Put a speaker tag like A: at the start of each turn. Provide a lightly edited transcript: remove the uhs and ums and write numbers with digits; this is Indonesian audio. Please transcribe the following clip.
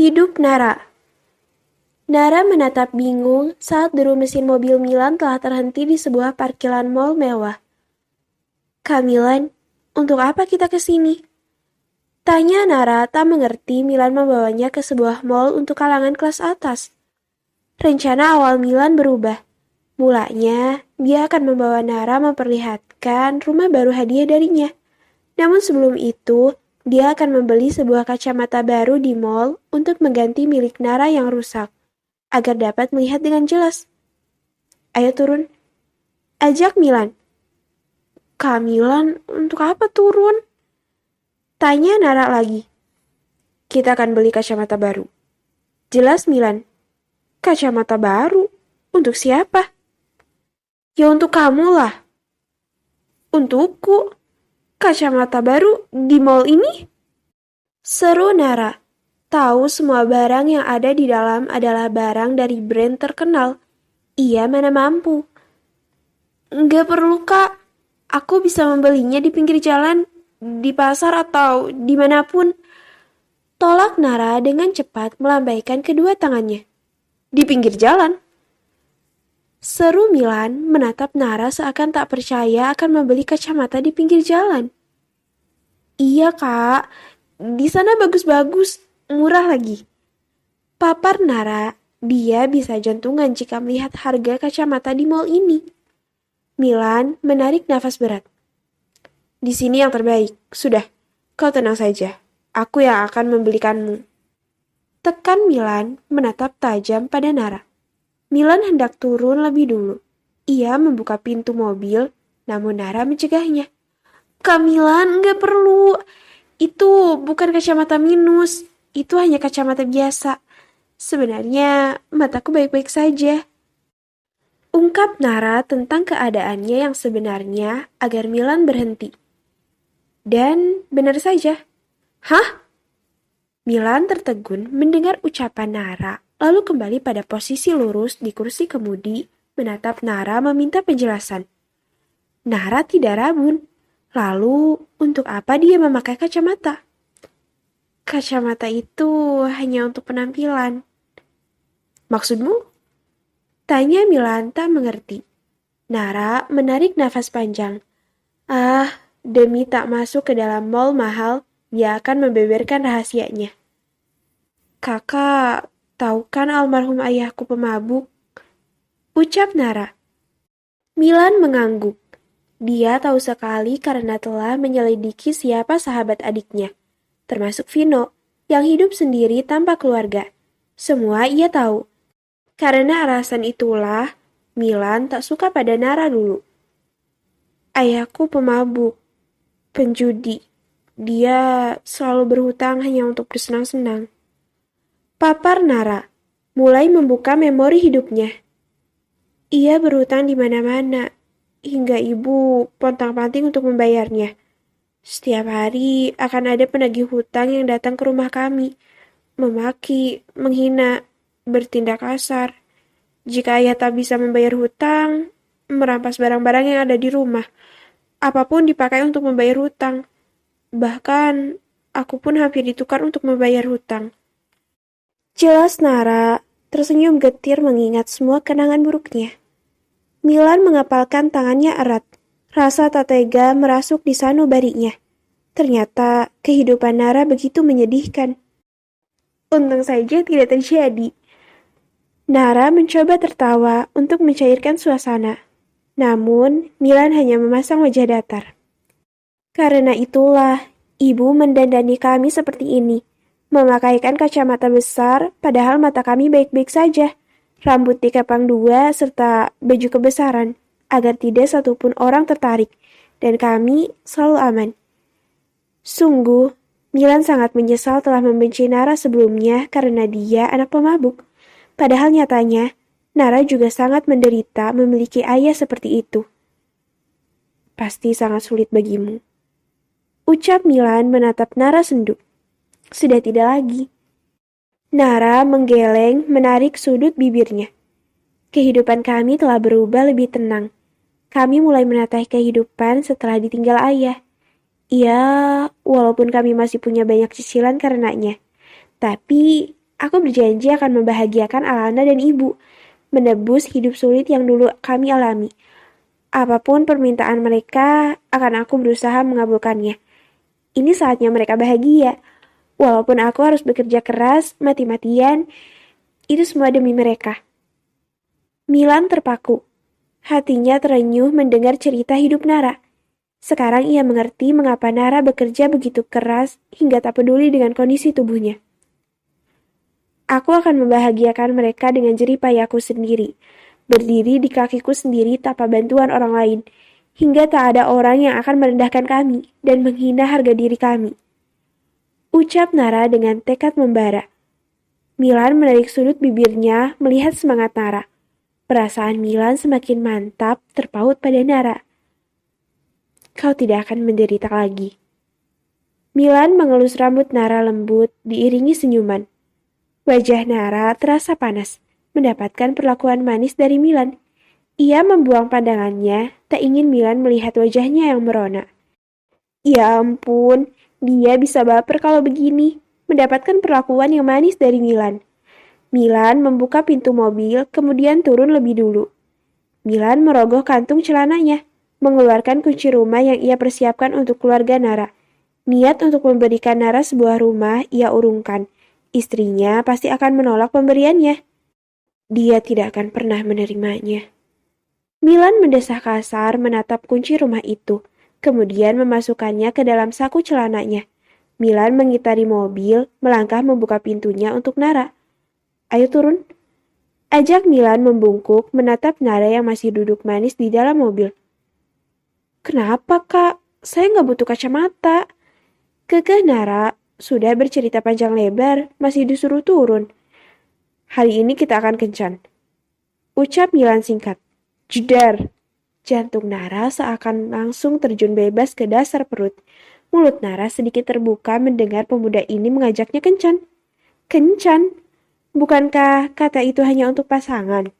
A: Hidup Nara. Nara menatap bingung saat deru mesin mobil Milan telah terhenti di sebuah parkiran mall mewah. "Kak Milan, untuk apa kita ke sini?" Tanya Nara tak mengerti Milan membawanya ke sebuah mall untuk kalangan kelas atas. Rencana awal Milan berubah. Mulanya, dia akan membawa Nara memperlihatkan rumah baru hadiah darinya. Namun sebelum itu, dia akan membeli sebuah kacamata baru di mall untuk mengganti milik Nara yang rusak, agar dapat melihat dengan jelas. "Ayo turun," ajak Milan. "Kak Milan, untuk apa turun?" Tanya Nara lagi. "Kita akan beli kacamata baru," jelas Milan. "Kacamata baru? Untuk siapa?" "Ya untuk kamu lah." "Untukku? Kacamata baru di mall ini?" Seru Nara. Tahu semua barang yang ada di dalam adalah barang dari brand terkenal. Ia mana mampu. "Nggak perlu kak, aku bisa membelinya di pinggir jalan, di pasar atau dimanapun." Tolak Nara dengan cepat melambaikan kedua tangannya. "Di pinggir jalan?" Seru Milan menatap Nara seakan tak percaya akan membeli kacamata di pinggir jalan. "Iya kak, di sana bagus-bagus, murah lagi." Papar Nara, dia bisa jantungan jika melihat harga kacamata di mall ini. Milan menarik nafas berat. "Di sini yang terbaik. Sudah, kau tenang saja. Aku yang akan membelikanmu." Tekan Milan menatap tajam pada Nara. Milan hendak turun lebih dulu. Ia membuka pintu mobil, namun Nara mencegahnya. "Kak Milan, nggak perlu. Itu bukan kacamata minus. Itu hanya kacamata biasa. Sebenarnya mataku baik-baik saja." Ungkap Nara tentang keadaannya yang sebenarnya agar Milan berhenti. Dan benar saja. "Hah?" Milan tertegun mendengar ucapan Nara, lalu kembali pada posisi lurus di kursi kemudi, menatap Nara meminta penjelasan. Nara tidak rabun. Lalu, untuk apa dia memakai kacamata? "Kacamata itu hanya untuk penampilan." "Maksudmu?" Tanya Milan tak mengerti. Nara menarik nafas panjang. Demi tak masuk ke dalam mall mahal, dia akan membeberkan rahasianya. "Kakak, tahu kan almarhum ayahku pemabuk?" ucap Nara. Milan mengangguk. Dia tahu sekali karena telah menyelidiki siapa sahabat adiknya, termasuk Vino, yang hidup sendiri tanpa keluarga. Semua ia tahu. Karena alasan itulah, Milan tak suka pada Nara dulu. "Ayahku pemabuk, penjudi. Dia selalu berhutang hanya untuk bersenang-senang." Papar Nara mulai membuka memori hidupnya. Ia berhutang di mana-mana, hingga ibu pontang-panting untuk membayarnya. Setiap hari akan ada penagih hutang yang datang ke rumah kami, memaki, menghina, bertindak kasar. Jika ayah tak bisa membayar hutang, merampas barang-barang yang ada di rumah. Apapun dipakai untuk membayar hutang. Bahkan, aku pun hampir ditukar untuk membayar hutang. Jelas Nara tersenyum getir mengingat semua kenangan buruknya. Milan mengepalkan tangannya erat. Rasa tak tega merasuk di sanubarinya. Ternyata kehidupan Nara begitu menyedihkan. Untung saja tidak terjadi. Nara mencoba tertawa untuk mencairkan suasana. Namun, Milan hanya memasang wajah datar. "Karena itulah, ibu mendandani kami seperti ini. Memakaikan kacamata besar, padahal mata kami baik-baik saja. Rambut dikepang dua, serta baju kebesaran, agar tidak satupun orang tertarik. Dan kami selalu aman." Sungguh, Milan sangat menyesal telah membenci Nara sebelumnya karena dia anak pemabuk. Padahal nyatanya, Nara juga sangat menderita memiliki ayah seperti itu. "Pasti sangat sulit bagimu," ucap Milan menatap Nara sendu. Sudah tidak lagi. Nara menggeleng menarik sudut bibirnya. "Kehidupan kami telah berubah lebih tenang. Kami mulai menata kehidupan setelah ditinggal ayah. Ya, walaupun kami masih punya banyak cicilan karenanya. Tapi Aku berjanji akan membahagiakan Alana dan ibu, menebus hidup sulit yang dulu kami alami. Apapun permintaan mereka, akan aku berusaha mengabulkannya. Ini saatnya mereka bahagia. Walaupun aku harus bekerja keras, mati-matian, itu semua demi mereka. Milan terpaku. Hatinya terenyuh mendengar cerita hidup Nara. Sekarang ia mengerti mengapa Nara bekerja begitu keras hingga tak peduli dengan kondisi tubuhnya. Aku akan membahagiakan mereka dengan jerih payahku sendiri, berdiri di kakiku sendiri tanpa bantuan orang lain, hingga tak ada orang yang akan merendahkan kami dan menghina harga diri kami. Ucap Nara dengan tekad membara. Milan menarik sudut bibirnya melihat semangat Nara. Perasaan Milan semakin mantap terpaut pada Nara. Kau tidak akan menderita lagi. Milan mengelus rambut Nara lembut diiringi senyuman. Wajah Nara terasa panas, mendapatkan perlakuan manis dari Milan. Ia membuang pandangannya, tak ingin Milan melihat wajahnya yang merona. Ya ampun, dia bisa baper kalau begini, mendapatkan perlakuan yang manis dari Milan. Milan membuka pintu mobil, kemudian turun lebih dulu. Milan merogoh kantung celananya, mengeluarkan kunci rumah yang ia persiapkan untuk keluarga Nara. Niat untuk memberikan Nara sebuah rumah ia urungkan. Istrinya pasti akan menolak pemberiannya. Dia tidak akan pernah menerimanya. Milan mendesah kasar menatap kunci rumah itu, kemudian memasukkannya ke dalam saku celananya. Milan mengitari mobil, melangkah membuka pintunya untuk Nara. Ayo turun. Ajak Milan membungkuk menatap Nara yang masih duduk manis di dalam mobil. Kenapa kak? Saya nggak butuh kacamata. Kekeh Nara. Sudah bercerita panjang lebar, masih disuruh turun. Hari ini kita akan kencan. Ucap Milan singkat. Jedar. Jantung Nara seakan langsung terjun bebas ke dasar perut. Mulut Nara sedikit terbuka mendengar pemuda ini mengajaknya kencan. Kencan? Bukankah kata itu hanya untuk pasangan?